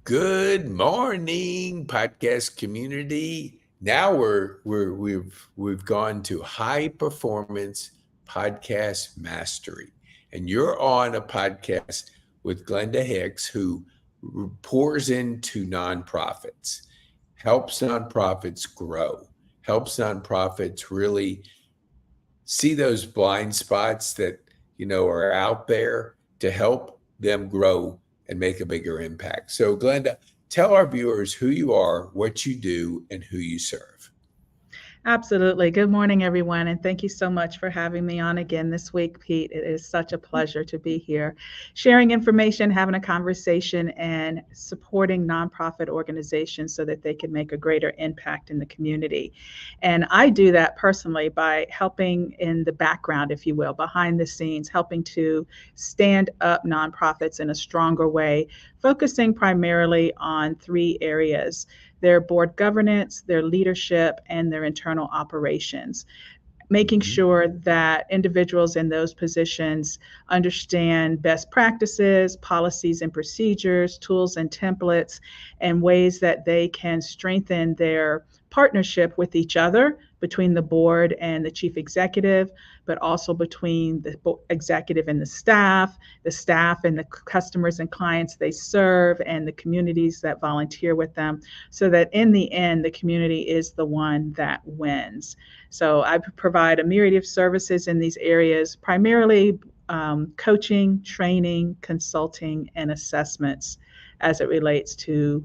Good morning, podcast community. Now we've gone to high performance podcast mastery, and you're on a podcast with Glenda Hicks, who pours into nonprofits, helps nonprofits grow, helps nonprofits really see those blind spots that are out there to help them grow and make a bigger impact. So Glenda, tell our viewers who you are, what you do, and who you serve. Absolutely. Good morning, everyone, and thank you so much for having me on again this week, Pete. It is such a pleasure to be here, sharing information, having a conversation, and supporting nonprofit organizations so that they can make a greater impact in the community. And I do that personally by helping in the background, if you will, behind the scenes, helping to stand up nonprofits in a stronger way, focusing primarily on three areas: their board governance, their leadership, and their internal operations, making Mhm. sure that individuals in those positions understand best practices, policies and procedures, tools and templates, and ways that they can strengthen their partnership with each other between the board and the chief executive, but also between the executive and the staff and the customers and clients they serve, and the communities that volunteer with them, so that in the end, the community is the one that wins. So I provide a myriad of services in these areas, primarily coaching, training, consulting, and assessments as it relates to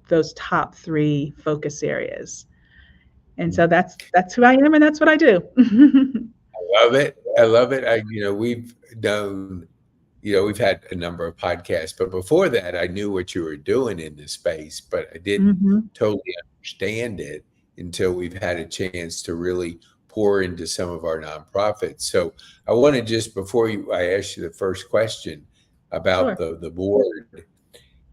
those top three focus areas. And so that's who I am, and that's what I do. I love it. I love it. We've known, we've had a number of podcasts, but before that, I knew what you were doing in this space, but I didn't Hmm. totally understand it until we've had a chance to really pour into some of our nonprofits. So I want to just, I ask you the first question about Sure. the board,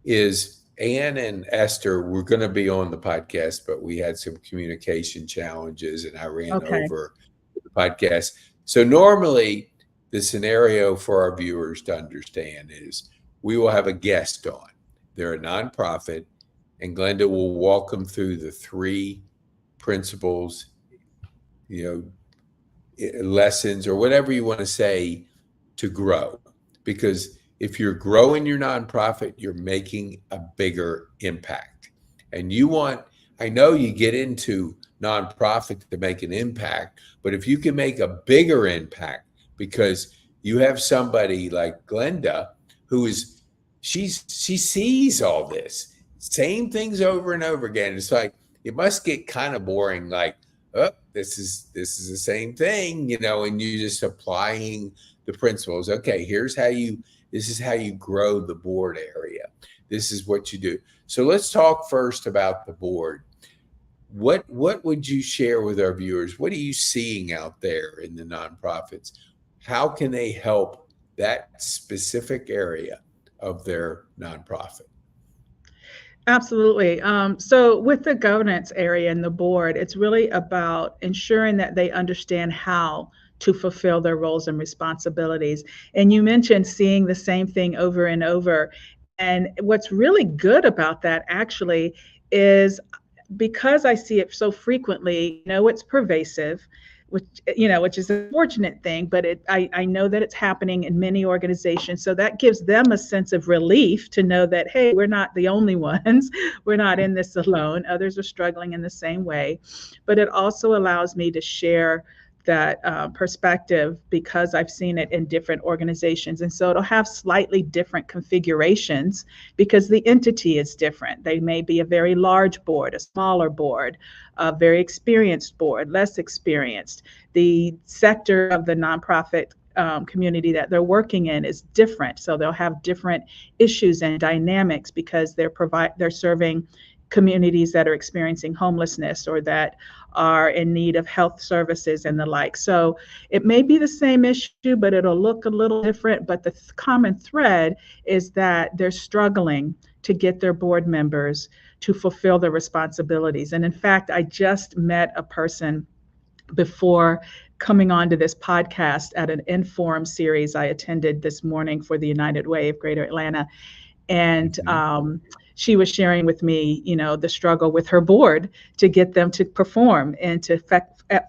is Anne and Esther were going to be on the podcast, but we had some communication challenges and I ran Okay. over the podcast. So normally the scenario for our viewers to understand is we will have a guest on. They're a nonprofit, and Glenda will walk them through the three principles, you lessons, or whatever you want to say, to grow. Because if you're growing your nonprofit, you're making a bigger impact. And I know you get into nonprofit to make an impact, but if you can make a bigger impact because you have somebody like Glenda who she sees all this, same things over and over again. It's like it must get kind of boring, like, oh, this is the same thing, and you just applying the principles. Okay, this is how you grow the board area. This is what you do. So let's talk first about the board. What would you share with our viewers? What are you seeing out there in the nonprofits? How can they help that specific area of their nonprofit? Absolutely. So, with the governance area and the board, it's really about ensuring that they understand how to fulfill their roles and responsibilities. And you mentioned seeing the same thing over and over. And what's really good about that actually is, because I see it so frequently, it's pervasive, which is a fortunate thing, but I know that it's happening in many organizations. So that gives them a sense of relief to know that, hey, we're not the only ones. We're not in this alone. Others are struggling in the same way. But it also allows me to share that perspective, because I've seen it in different organizations. And so it'll have slightly different configurations because the entity is different. They may be a very large board, a smaller board, a very experienced board, less experienced. The sector of the nonprofit community that they're working in is different. So they'll have different issues and dynamics because they're serving communities that are experiencing homelessness or that are in need of health services and the like. So it may be the same issue, but it'll look a little different. But the common thread is that they're struggling to get their board members to fulfill their responsibilities. And in fact, I just met a person before coming on to this podcast at an Inform series I attended this morning for the United Way of Greater Atlanta. And Mhm. she was sharing with me, the struggle with her board to get them to perform and to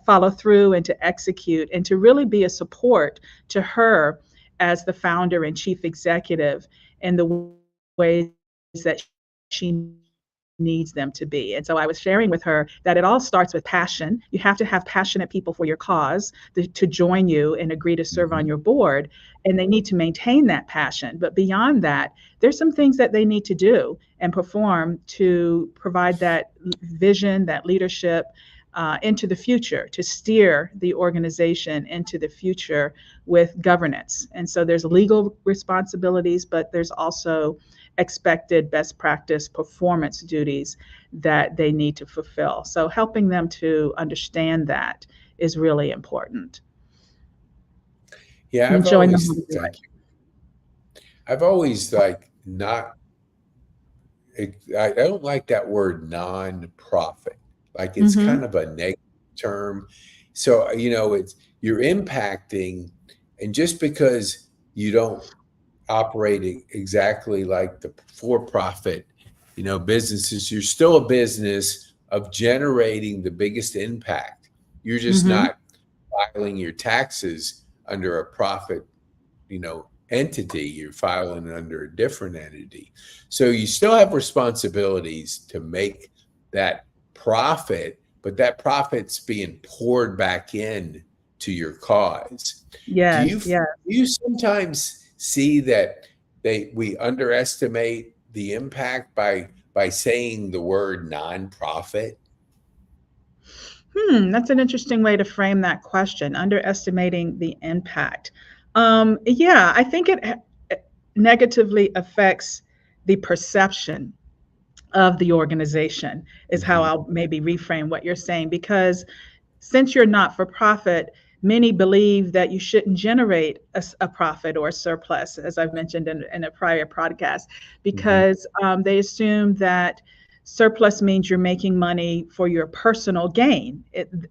follow through and to execute and to really be a support to her as the founder and chief executive in the ways that she needs them to be. And so I was sharing with her that it all starts with passion. You have to have passionate people for your cause to join you and agree to serve on Mhm. your board. And they need to maintain that passion. But beyond that, there's some things that they need to do and perform to provide that vision, that leadership into the future, to steer the organization into the future with governance. And so there's legal responsibilities, but there's also expected best practice performance duties that they need to fulfill. So helping them to understand that is really important Yeah, and showing them how to do it. I've always like not I don't like that word nonprofit. Like it's kind Mm-hmm. of a negative term. So, it's you're impacting, and just because you don't operate exactly like the for-profit, businesses, you're still a business of generating the biggest impact. You're just Mm-hmm. not filing your taxes under a profit entity. You're filing under a different entity, so you still have responsibilities to make that profit, but that profit's being poured back in to your cause. do you Yes, do yes. you sometimes see that we underestimate the impact by saying the word nonprofit? That's an interesting way to frame that question, underestimating the impact. Yeah, I think it negatively affects the perception of the organization, is how Hmm. I'll maybe reframe what you're saying. Because since you're not for profit, many believe that you shouldn't generate a profit or a surplus, as I've mentioned in a prior podcast, Hmm. because they assume that surplus means you're making money for your personal gain,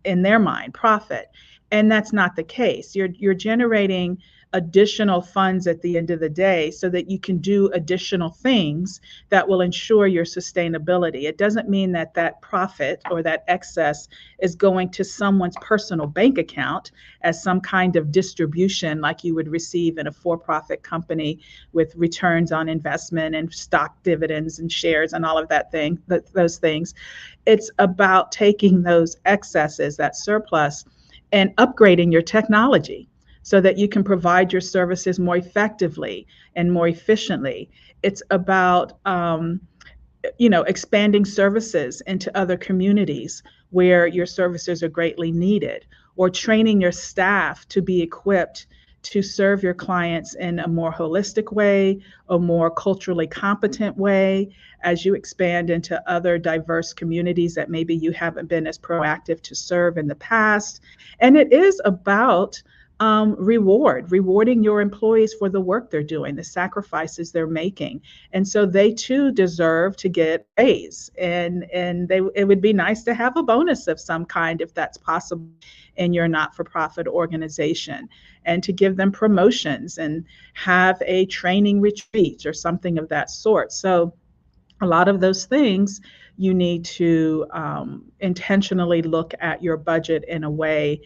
in their mind, profit. And that's not the case. You're generating additional funds at the end of the day so that you can do additional things that will ensure your sustainability. It doesn't mean that that profit or that excess is going to someone's personal bank account as some kind of distribution like you would receive in a for-profit company with returns on investment and stock dividends and shares and all of those things. It's about taking those excesses, that surplus, and upgrading your technology so that you can provide your services more effectively and more efficiently. It's about expanding services into other communities where your services are greatly needed, or training your staff to be equipped to serve your clients in a more holistic way, a more culturally competent way, as you expand into other diverse communities that maybe you haven't been as proactive to serve in the past. And it is about rewarding your employees for the work they're doing, the sacrifices they're making, and so they too deserve to get a raise. And it would be nice to have a bonus of some kind if that's possible in your not-for-profit organization, and to give them promotions and have a training retreat or something of that sort. So a lot of those things you need to intentionally look at your budget in a way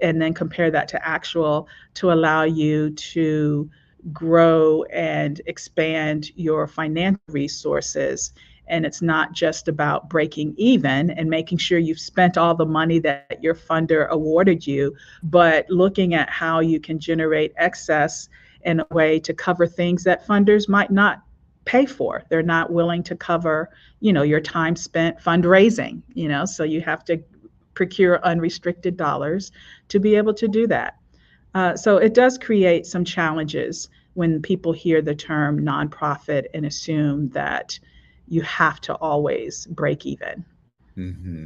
and then compare that to actual, to allow you to grow and expand your financial resources. And it's not just about breaking even and making sure you've spent all the money that your funder awarded you, but looking at how you can generate excess in a way to cover things that funders might not pay for. They're not willing to cover, your time spent fundraising, so you have to procure unrestricted dollars to be able to do that. So it does create some challenges when people hear the term nonprofit and assume that you have to always break even. Hmm.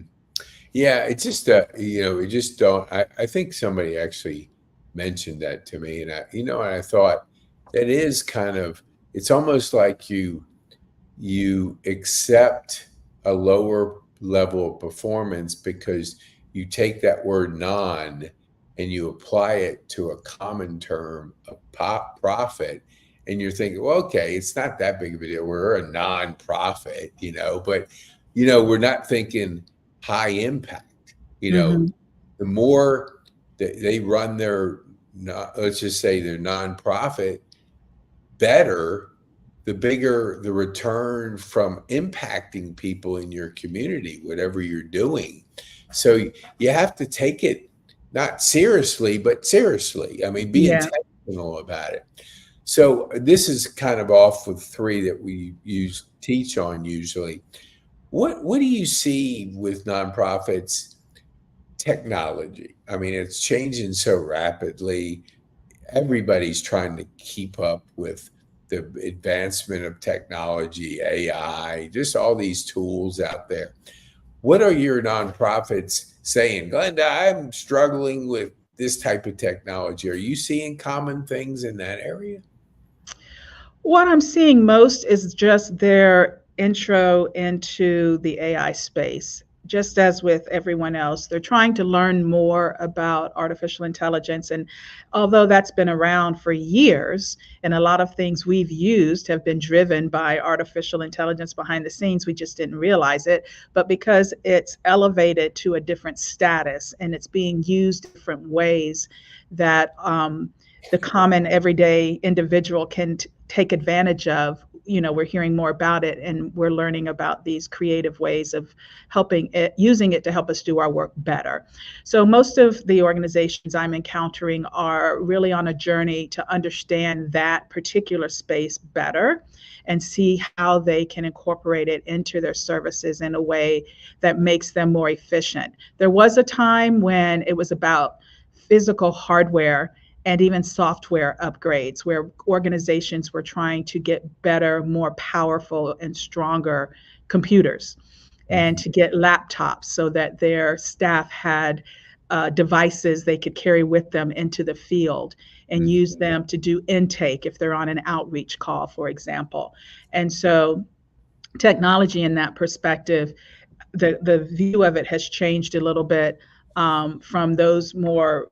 Yeah, it's just it just don't. I think somebody actually mentioned that to me, and I thought that is kind of. It's almost like you accept a lower level of performance because you take that word non and you apply it to a common term of profit, and you're thinking, well, okay, it's not that big of a deal. We're a nonprofit, but we're not thinking high impact. Hmm. The more that they run their, let's just say their nonprofit better, the bigger the return from impacting people in your community, whatever you're doing. So you have to take it not seriously, but seriously. I mean, be Yeah. intentional about it. So this is kind of off with three that we teach on usually. What do you see with nonprofits technology? I mean, it's changing so rapidly. Everybody's trying to keep up with the advancement of technology, AI, just all these tools out there. What are your nonprofits saying? Glenda, I'm struggling with this type of technology. Are you seeing common things in that area? What I'm seeing most is just their intro into the AI space. Just as with everyone else, they're trying to learn more about artificial intelligence. And although that's been around for years, and a lot of things we've used have been driven by artificial intelligence behind the scenes, we just didn't realize it. But because it's elevated to a different status and it's being used different ways, that the common everyday individual can take advantage of. We're hearing more about it, and we're learning about these creative ways of using it to help us do our work better. So most of the organizations I'm encountering are really on a journey to understand that particular space better and see how they can incorporate it into their services in a way that makes them more efficient. There was a time when it was about physical hardware and even software upgrades, where organizations were trying to get better, more powerful, and stronger computers, and Mhm. to get laptops so that their staff had devices they could carry with them into the field and Mhm. use them to do intake if they're on an outreach call, for example. And so, technology in that perspective, the view of it has changed a little bit, from those more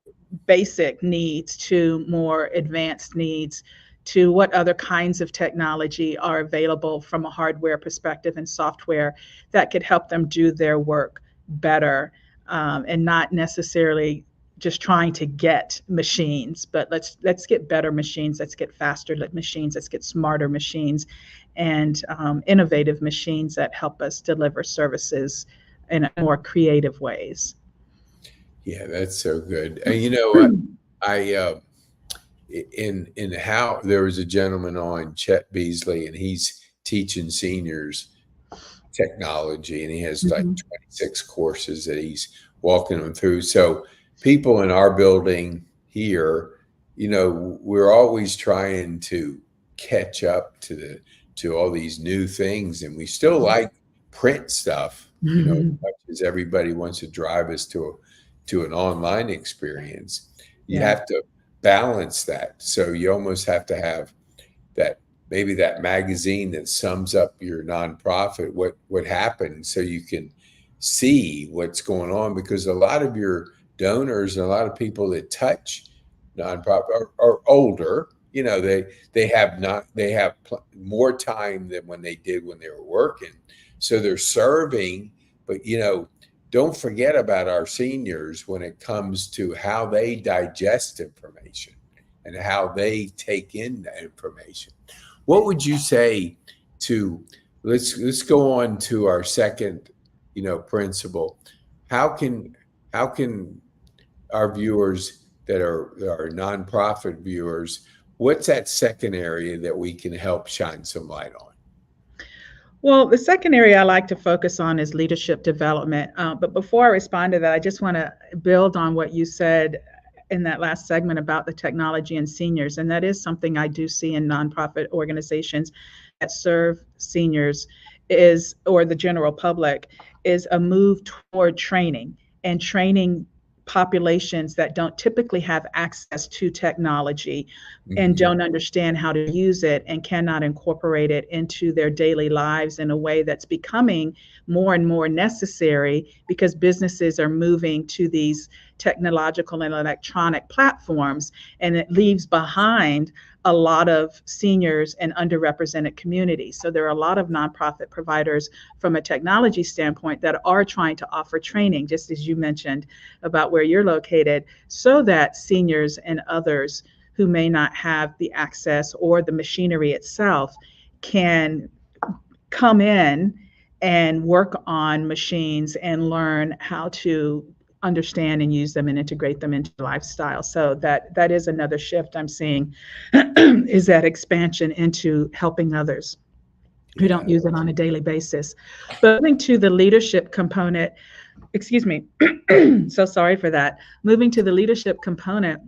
basic needs to more advanced needs, to what other kinds of technology are available from a hardware perspective and software that could help them do their work better, and not necessarily just trying to get machines, but let's get better machines, let's get faster machines, let's get smarter machines, and innovative machines that help us deliver services in more creative ways. Yeah, that's so good. And I in how there was a gentleman on Chet Beasley, and he's teaching seniors technology, and he has like Mhm. 26 courses that he's walking them through. So people in our building here, we're always trying to catch up to all these new things, and we still like print stuff, as Mhm. much as everybody wants to drive us to an online experience. You Yeah. have to balance that. So you almost have to have that, maybe that magazine that sums up your nonprofit, what happened, so you can see what's going on, because a lot of your donors and a lot of people that touch nonprofit are older. They have more time than when they did when they were working, so they're serving. But don't forget about our seniors when it comes to how they digest information and how they take in that information. What would you say to, let's go on to our second, principle. How can how can our viewers that are nonprofit viewers, what's that second area that we can help shine some light on? Well, the second area I like to focus on is leadership development. But before I respond to that, I just want to build on what you said in that last segment about the technology and seniors. And that is something I do see in nonprofit organizations that serve seniors, is, or the general public, is a move toward training, and training populations that don't typically have access to technology and Mhm. don't understand how to use it and cannot incorporate it into their daily lives in a way that's becoming more and more necessary, because businesses are moving to these technological and electronic platforms, and it leaves behind a lot of seniors and underrepresented communities. So there are a lot of nonprofit providers from a technology standpoint that are trying to offer training, just as you mentioned about where you're located, so that seniors and others who may not have the access or the machinery itself can come in and work on machines and learn how to understand and use them and integrate them into lifestyle. So that is another shift I'm seeing is that expansion into helping others who don't use it on a daily basis. But moving to the leadership component, excuse me, so sorry for that. Moving to the leadership component,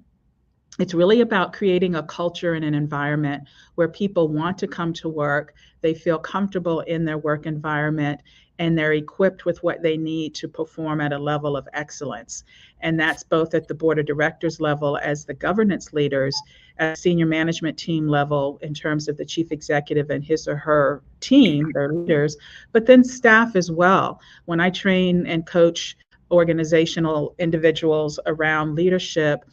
it's really about creating a culture and an environment where people want to come to work, they feel comfortable in their work environment, and they're equipped with what they need to perform at a level of excellence. And that's both at the board of directors level as the governance leaders, at senior management team level in terms of the chief executive and his or her team, their leaders, but then staff as well. When I train and coach organizational individuals around leadership,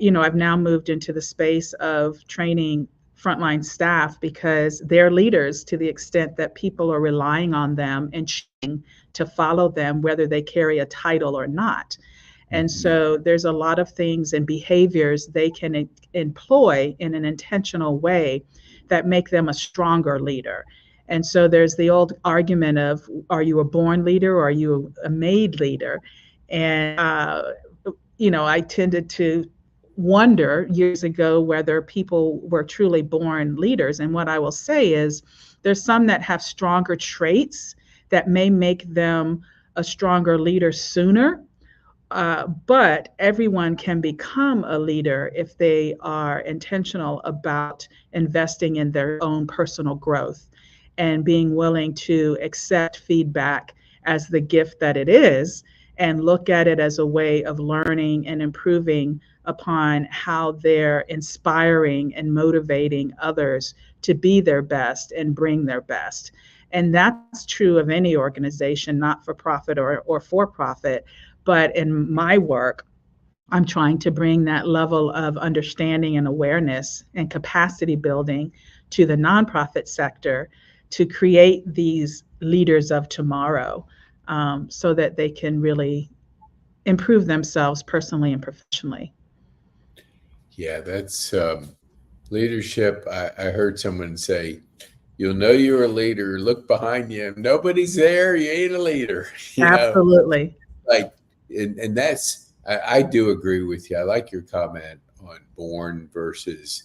I've now moved into the space of training frontline staff because they're leaders to the extent that people are relying on them and choosing to follow them, whether they carry a title or not. And so there's a lot of things and behaviors they can employ in an intentional way that make them a stronger leader. And so there's the old argument of, are you a born leader or are you a made leader? And, I tended to wonder years ago whether people were truly born leaders. And what I will say is there's some that have stronger traits that may make them a stronger leader sooner. But everyone can become a leader if they are intentional about investing in their own personal growth and being willing to accept feedback as the gift that it is and look at it as a way of learning and improving upon how they're inspiring and motivating others to be their best and bring their best. And that's true of any organization, not for profit or for profit. But in my work, I'm trying to bring that level of understanding and awareness and capacity building to the nonprofit sector to create these leaders of tomorrow, so that they can really improve themselves personally and professionally. Yeah, that's leadership. I heard someone say, you'll know you're a leader, look behind you. If nobody's there, you ain't a leader. Absolutely. Like, and that's, I do agree with you. I like your comment on born versus,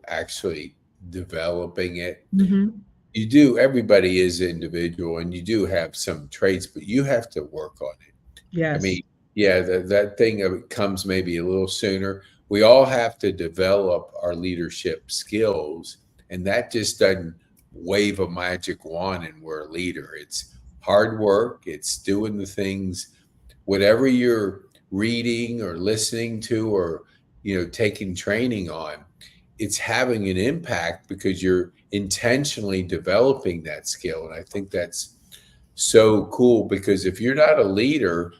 actually developing it. Mm-hmm. You do, everybody is individual and you do have some traits, but you have to work on it. Yes. I mean, yeah, that thing comes maybe a little sooner. We all have to develop our leadership skills, and that just doesn't wave a magic wand and we're a leader. It's hard work. It's doing the things, whatever you're reading or listening to or, taking training on, it's having an impact because you're intentionally developing that skill. And I think that's so cool because if you're not a leader,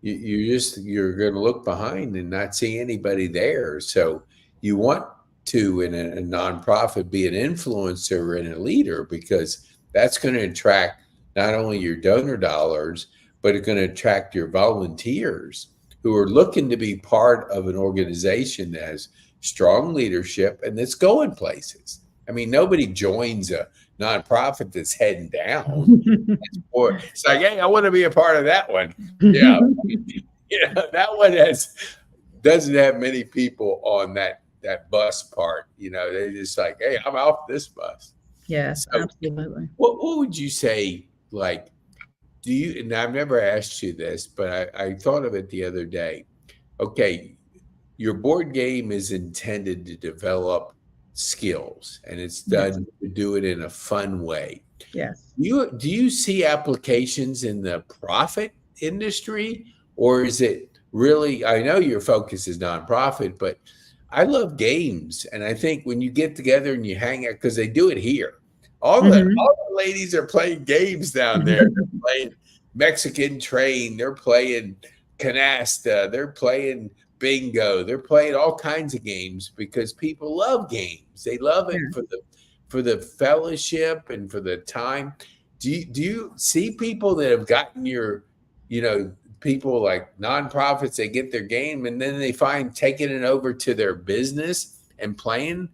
you're going to look behind and not see anybody there. So you want to, in a nonprofit, be an influencer and a leader because that's going to attract not only your donor dollars, but it's going to attract your volunteers who are looking to be part of an organization that has strong leadership and that's going places. I mean, nobody joins a nonprofit that's heading down. It's like, hey, I want to be a part of that one. Yeah. That one doesn't have many people on that bus part. They're just like, hey, I'm off this bus. Yes, so, absolutely. What would you say, like, and I've never asked you this, but I thought of it the other day. Okay, your board game is intended to develop skills and it's done to do it in a fun way. Yes. Do you see applications in the profit industry, or is it really, I know your focus is nonprofit, but I love games. And I think when you get together and you hang out, because they do it here, all the ladies are playing games down there. They're playing Mexican Train. They're playing canasta, they're playing bingo, they're playing all kinds of games because people love games. They love it Yeah. for the fellowship and for the time. Do you see people that have gotten your, people like nonprofits, they get their game and then they find taking it over to their business and playing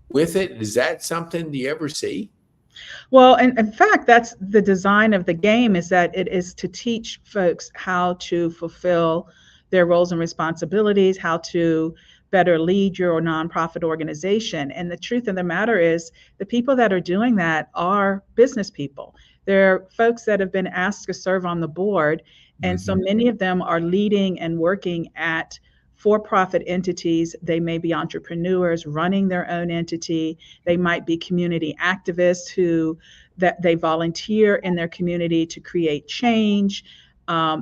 with it? Is that something do you ever see? Well, and in fact, that's the design of the game, is that it is to teach folks how to fulfill their roles and responsibilities, how to better lead your nonprofit organization. And the truth of the matter is, the people that are doing that are business people. They're folks that have been asked to serve on the board. And so Mhm. many of them are leading and working at for-profit entities. They may be entrepreneurs running their own entity. They might be community activists who that they volunteer in their community to create change.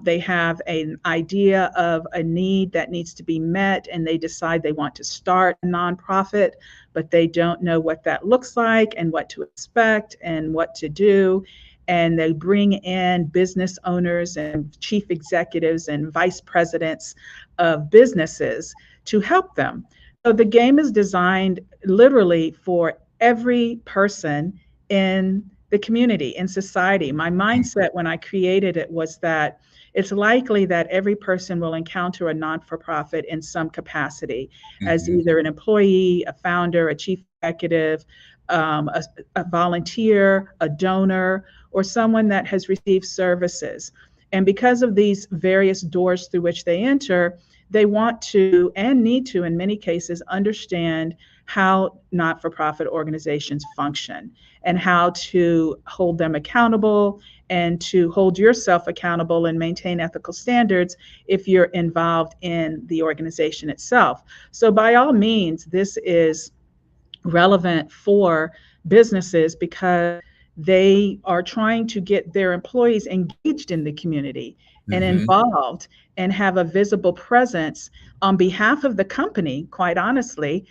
They have an idea of a need that needs to be met, and they decide they want to start a nonprofit, but they don't know what that looks like and what to expect and what to do. And they bring in business owners and chief executives and vice presidents of businesses to help them. So the game is designed literally for every person in the community, in society. My mindset when I created it was that it's likely that every person will encounter a non for profit in some capacity, as Mhm. either an employee, a founder, a chief executive, a volunteer, a donor, or someone that has received services. And because of these various doors through which they enter, they want to and need to, in many cases, understand how not for profit organizations function and how to hold them accountable and to hold yourself accountable and maintain ethical standards if you're involved in the organization itself. So, by all means, this is relevant for businesses because they are trying to get their employees engaged in the community and Mhm. involved and have a visible presence on behalf of the company, quite honestly,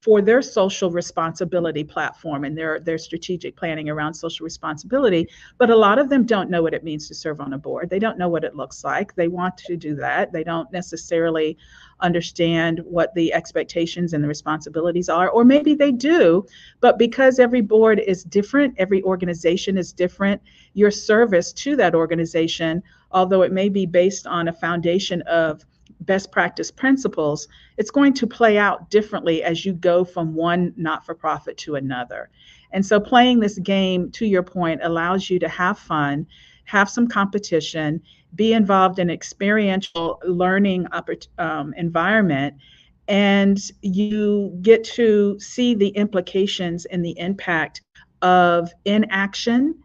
for their social responsibility platform and their strategic planning around social responsibility. But a lot of them don't know what it means to serve on a board. They don't know what it looks like. They want to do that. They don't necessarily understand what the expectations and the responsibilities are, or maybe they do, but because every board is different, every organization is different, your service to that organization, although it may be based on a foundation of best practice principles, it's going to play out differently as you go from one not for profit to another. And so playing this game, to your point, allows you to have fun, have some competition, be involved in experiential learning environment, and you get to see the implications and the impact of inaction,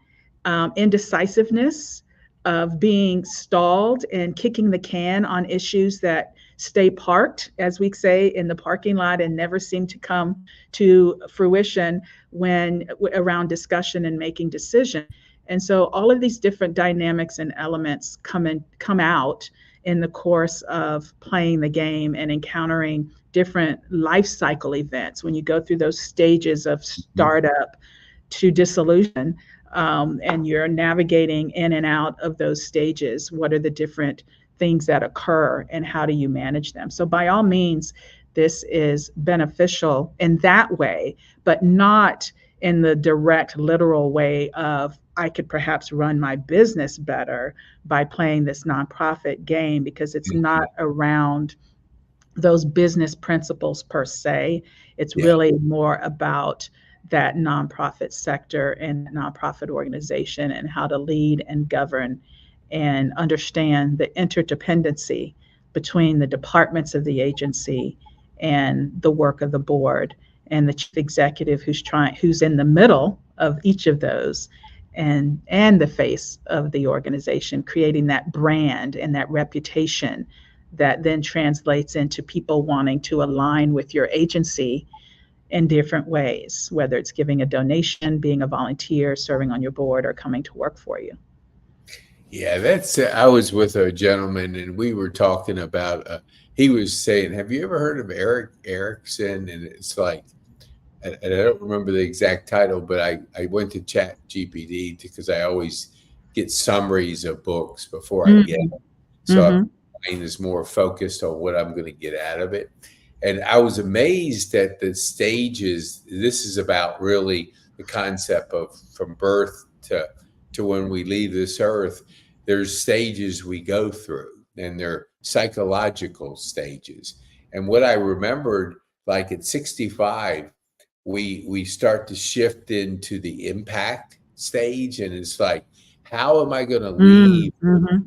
indecisiveness, of being stalled and kicking the can on issues that stay parked, as we say, in the parking lot and never seem to come to fruition when around discussion and making decisions. And so all of these different dynamics and elements come out in the course of playing the game and encountering different life cycle events when you go through those stages of Mhm. startup to dissolution, and you're navigating in and out of those stages. What are the different things that occur and how do you manage them? So, by all means, this is beneficial in that way, but not in the direct, literal way of I could perhaps run my business better by playing this nonprofit game, because it's not Mhm. around those business principles per se. It's Yeah. really more about that nonprofit sector and nonprofit organization and how to lead and govern and understand the interdependency between the departments of the agency and the work of the board and the chief executive who's in the middle of each of those, and the face of the organization, creating that brand and that reputation that then translates into people wanting to align with your agency in different ways, whether it's giving a donation, being a volunteer, serving on your board, or coming to work for you. Yeah, I was with a gentleman and we were talking about, he was saying, have you ever heard of Eric Erickson? And it's like, and I don't remember the exact title, but I went to Chat GPT because I always get summaries of books before I get Mm-hmm. them. So Mm-hmm. mind is more focused on what I'm going to get out of it. And I was amazed at the stages. This is about really the concept of from birth to when we leave this earth. There's stages we go through, and they're psychological stages. And what I remembered, like at 65, we start to shift into the impact stage, and it's like, how am I going to Mm, leave, mhm,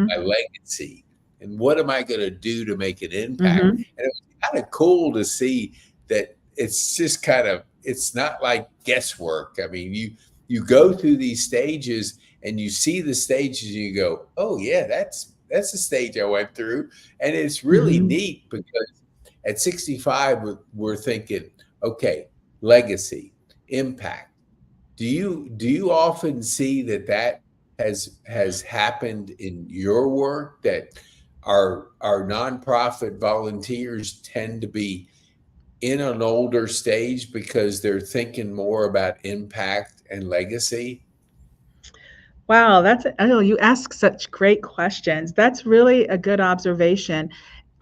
my mhm, legacy, and what am I going to do to make an impact? mhm, And it was kind of cool to see that it's just kind of, it's not like guesswork. I mean, you go through these stages and you see the stages and you go, oh yeah, that's the stage I went through. And it's really mhm. neat because at 65 we're thinking, okay, legacy, impact. Do you often see that has happened in your work, that our nonprofit volunteers tend to be in an older stage because they're thinking more about impact and legacy? Wow, I know you ask such great questions. That's really a good observation.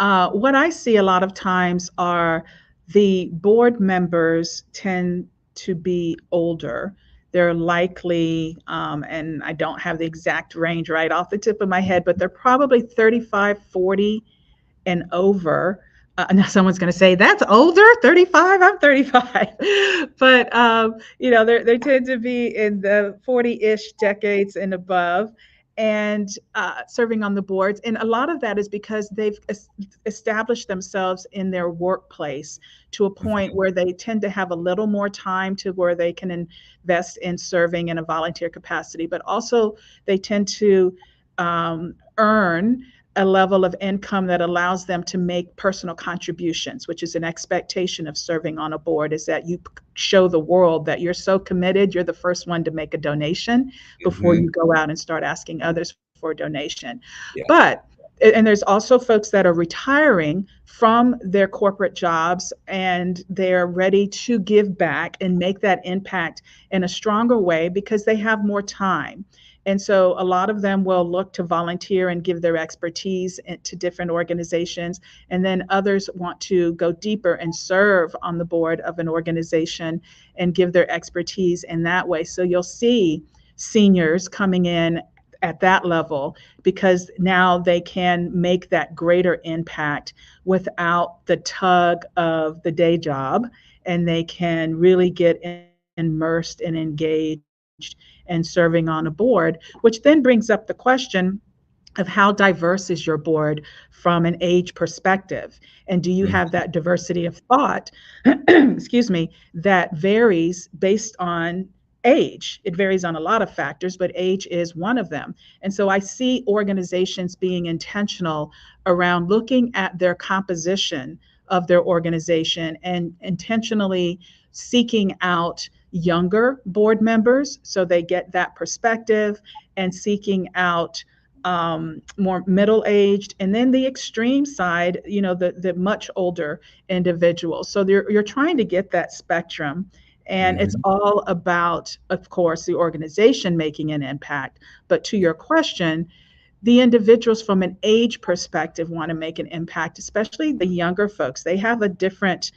What I see a lot of times are the board members tend to be older. They're likely, and I don't have the exact range right off the tip of my head, but they're probably 35, 40 and over. Now someone's going to say that's older, 35. I'm 35, but they tend to be in the 40-ish decades and above, and serving on the boards. And a lot of that is because they've established themselves in their workplace to a point Mhm. where they tend to have a little more time to where they can invest in serving in a volunteer capacity, but also they tend to earn a level of income that allows them to make personal contributions, which is an expectation of serving on a board, is that you show the world that you're so committed, you're the first one to make a donation before you Mhm. go out and start asking others for a donation. Yeah. But and there's also folks that are retiring from their corporate jobs and they're ready to give back and make that impact in a stronger way because they have more time. And so a lot of them will look to volunteer and give their expertise to different organizations. And then others want to go deeper and serve on the board of an organization and give their expertise in that way. So you'll see seniors coming in at that level because now they can make that greater impact without the tug of the day job, and they can really get immersed and engaged and serving on a board, which then brings up the question of how diverse is your board from an age perspective? And do you have Mhm. that diversity of thought, excuse me, that varies based on age? It varies on a lot of factors, but age is one of them. And so I see organizations being intentional around looking at their composition of their organization and intentionally seeking out younger board members so they get that perspective, and seeking out more middle aged, and then the extreme side, the much older individuals. So you're trying to get that spectrum. And it's Mhm. all about, of course, the organization making an impact. But to Yeah. your question, the individuals from an age perspective want to make an impact, especially the younger folks. They have a different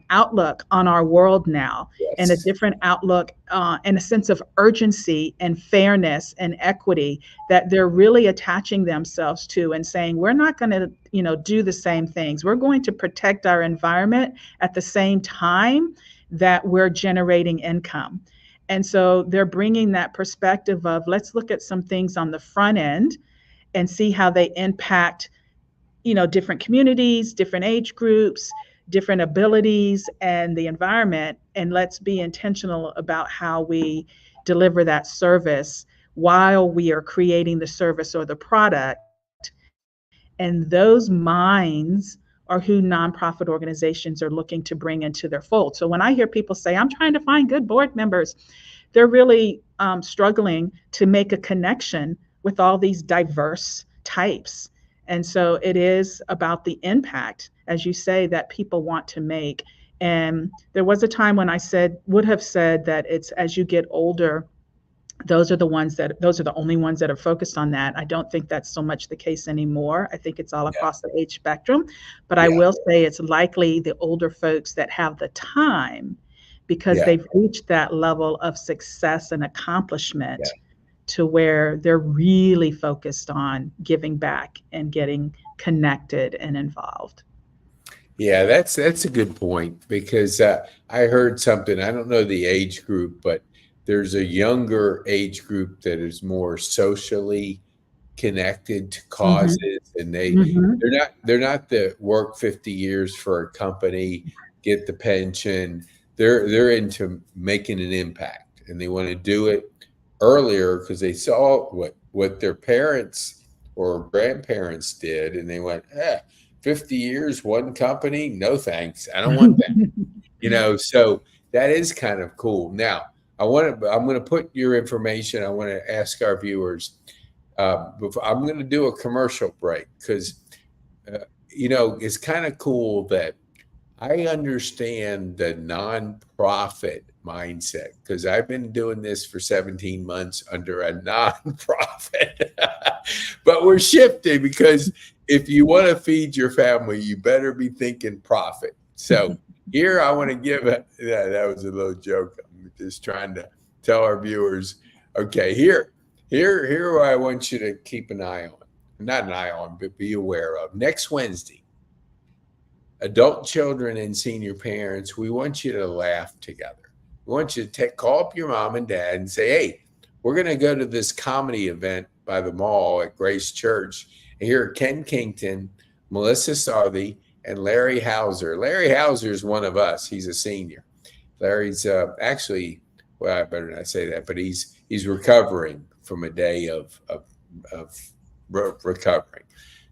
outlook on our world now, and a Yes. different outlook and a sense of urgency and fairness and equity that they're really attaching themselves to, and saying, we're not going to, do the same things. We're going to protect our environment at the same time that we're generating income. And so they're bringing that perspective of, let's look at some things on the front end and see how they impact, different communities, different age groups, different abilities, and the environment. And let's be intentional about how we deliver that service while we are creating the service or the product. And those minds are who nonprofit organizations are looking to bring into their fold. So when I hear people say, I'm trying to find good board members, they're really struggling to make a connection with all these diverse types. And so it is about the impact, as you say, that people want to make. And there was a time when I would have said that it's as you get older, those are the only ones that are focused on that. I don't think that's so much the case anymore. I think it's all Yeah, across the age spectrum. But I yeah, will say it's likely the older folks that have the time because yeah, they've reached that level of success and yeah. accomplishment to where they're really focused on giving back and getting connected and involved. Yeah, that's a good point because I heard something. I don't know the age group, but there's a younger age group that is more socially connected to Mhm, causes, and mhm. they're not the work 50 years for a company, get the pension. They're into making an impact, and they want to do it earlier because they saw what their parents or grandparents did, and they went, 50 years, one company, no thanks. I don't want that. So that is kind of cool. Now, I'm going to put your information. I want to ask our viewers. I'm going to do a commercial break because uh, it's kind of cool that I understand the nonprofit mindset because I've been doing this for 17 months under a nonprofit. But we're shifting because if you want to feed your family, you better be thinking profit. So here I want to give it. Yeah, that was a little joke. I'm just trying to tell our viewers, okay, here what I want you to keep an eye on. Not an eye on, but be aware of. Next Wednesday, adult children and senior parents, we want you to laugh together. We want you to call up your mom and dad and say, hey, we're going to go to this comedy event by the mall at Grace Church. And here are Ken Kington, Melissa Sarthy, and Larry Hauser. Larry Hauser is one of us. He's a senior. Larry's actually, well, I better not say that, but he's recovering from a day of recovering.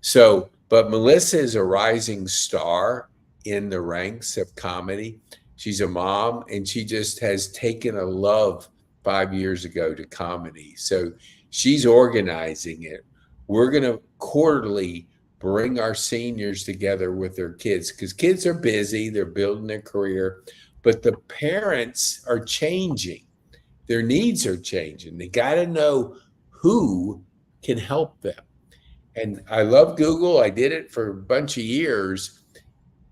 So, but Melissa is a rising star in the ranks of comedy. She's a mom and she just has taken a love 5 years ago to comedy. So she's organizing it. We're going to quarterly bring our seniors together with their kids because kids are busy, they're building their career, but the parents are changing. Their needs are changing. They got to know who can help them. And I love Google. I did it for a bunch of years.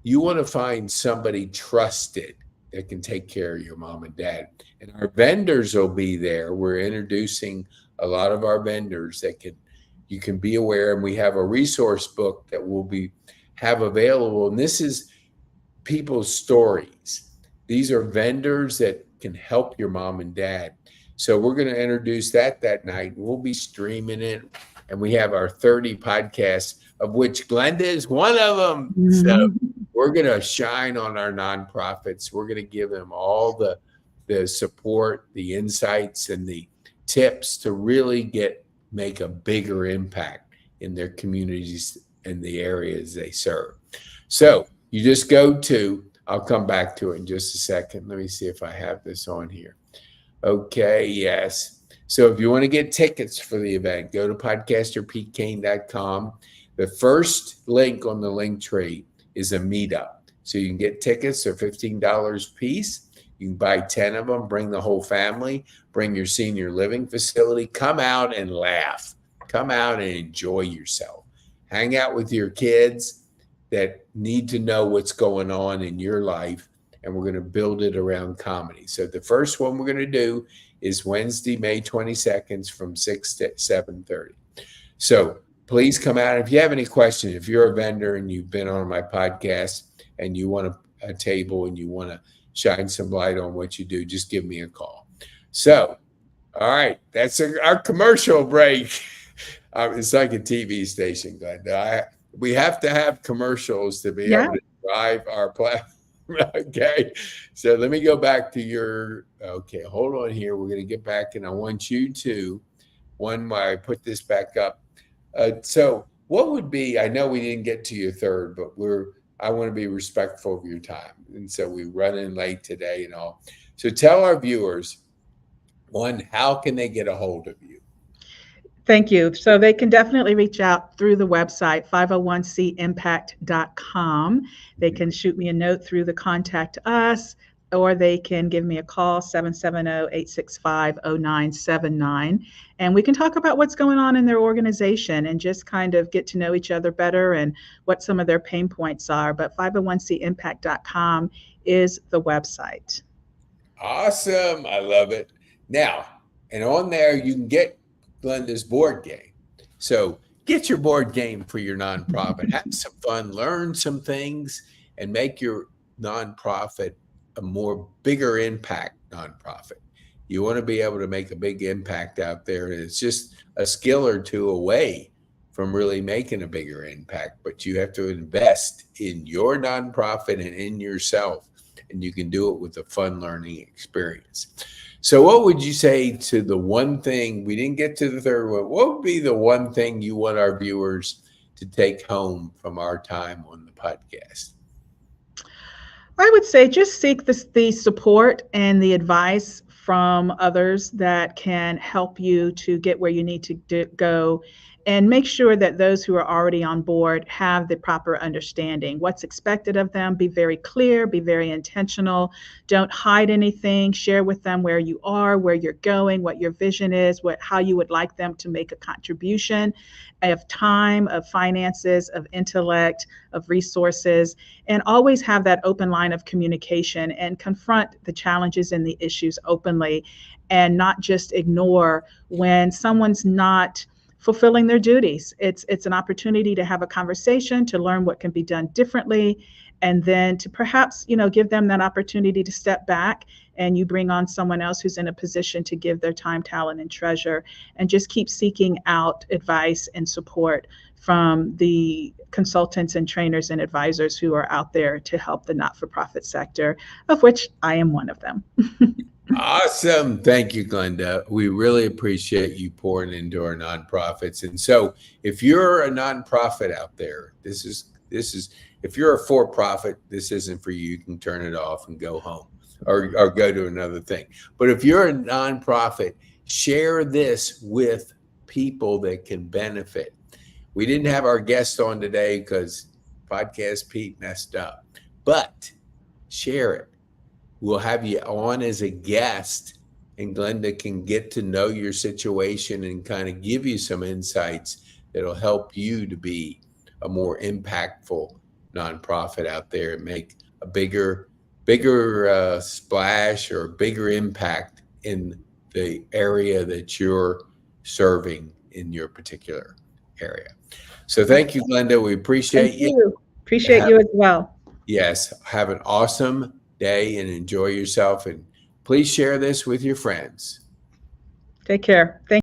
You want to find somebody trusted that can take care of your mom and dad. And our vendors will be there. We're introducing a lot of our vendors that you can be aware. And we have a resource book that will have available. And this is people's stories. These are vendors that can help your mom and dad. So we're going to introduce that night. We'll be streaming it. And we have our 30 podcasts, of which Glenda is one of them. So Mhm. we're going to shine on our nonprofits. We're going to give them all the support, the insights, and the tips to really make a bigger impact in their communities and the areas they serve. So you just I'll come back to it in just a second. Let me see if I have this on here. Okay, yes. So if you want to get tickets for the event, go to podcasterpetecane.com. The first link on the link tree is a meetup. So you can get tickets. They're $15 a piece. You can buy 10 of them, bring the whole family, bring your senior living facility, come out and laugh. Come out and enjoy yourself. Hang out with your kids that need to know what's going on in your life, and we're going to build it around comedy. So the first one we're going to do is Wednesday, May 22nd from 6 to 7:30. So please come out. If you have any questions, if you're a vendor and you've been on my podcast and you want a table and you want to shine some light on what you do, just give me a call. So, all right, that's our commercial break. It's like a TV station, Glenda. We have to have commercials to be Yeah. able to drive our platform. Okay. So let me go back to okay, hold on here. We're going to get back and I want you to, when I put this back up. So what would be, I know we didn't get to your third, but I want to be respectful of your time. And so we run in late today and all. So tell our viewers, one, how can they get a hold of you? Thank you. So they can definitely reach out through the website, 501cimpact.com. They can shoot me a note through the contact us. or they can give me a call, 770-865-0979. And we can talk about what's going on in their organization and just kind of get to know each other better and what some of their pain points are. But 501cimpact.com is the website. Awesome. I love it. Now, and on there, you can get Glenda's board game. So get your board game for your nonprofit, have some fun, learn some things, and make your nonprofit a more bigger impact nonprofit. You want to be able to make a big impact out there. And it's just a skill or two away from really making a bigger impact, but you have to invest in your nonprofit and in yourself. And you can do it with a fun learning experience. So what would you say to the one thing, we didn't get to the third one, what would be the one thing you want our viewers to take home from our time on the podcast? I would say just seek the support and the advice from others that can help you to get where you need to go, and make sure that those who are already on board have the proper understanding. What's expected of them, be very clear, be very intentional. Don't hide anything. Share with them where you are, where you're going, what your vision is, how you would like them to make a contribution of time, of finances, of intellect, of resources, and always have that open line of communication and confront the challenges and the issues openly, and not just ignore when someone's not fulfilling their duties. It's an opportunity to have a conversation, to learn what can be done differently, and then to perhaps, give them that opportunity to step back, and you bring on someone else who's in a position to give their time, talent, and treasure, and just keep seeking out advice and support from the consultants and trainers and advisors who are out there to help the not-for-profit sector, of which I am one of them. Awesome. Thank you, Glenda. We really appreciate you pouring into our nonprofits. And so if you're a nonprofit out there, this is if you're a for-profit, this isn't for you. You can turn it off and go home or go to another thing. But if you're a nonprofit, share this with people that can benefit. We didn't have our guest on today because PodcastPete messed up, but share it. We'll have you on as a guest, and Glenda can get to know your situation and kind of give you some insights that'll help you to be a more impactful nonprofit out there and make a bigger splash or a bigger impact in the area that you're serving in your particular area. So thank you, Glenda. We appreciate you. Appreciate you as well. Yes. Have an awesome day and enjoy yourself. And please share this with your friends. Take care. Thank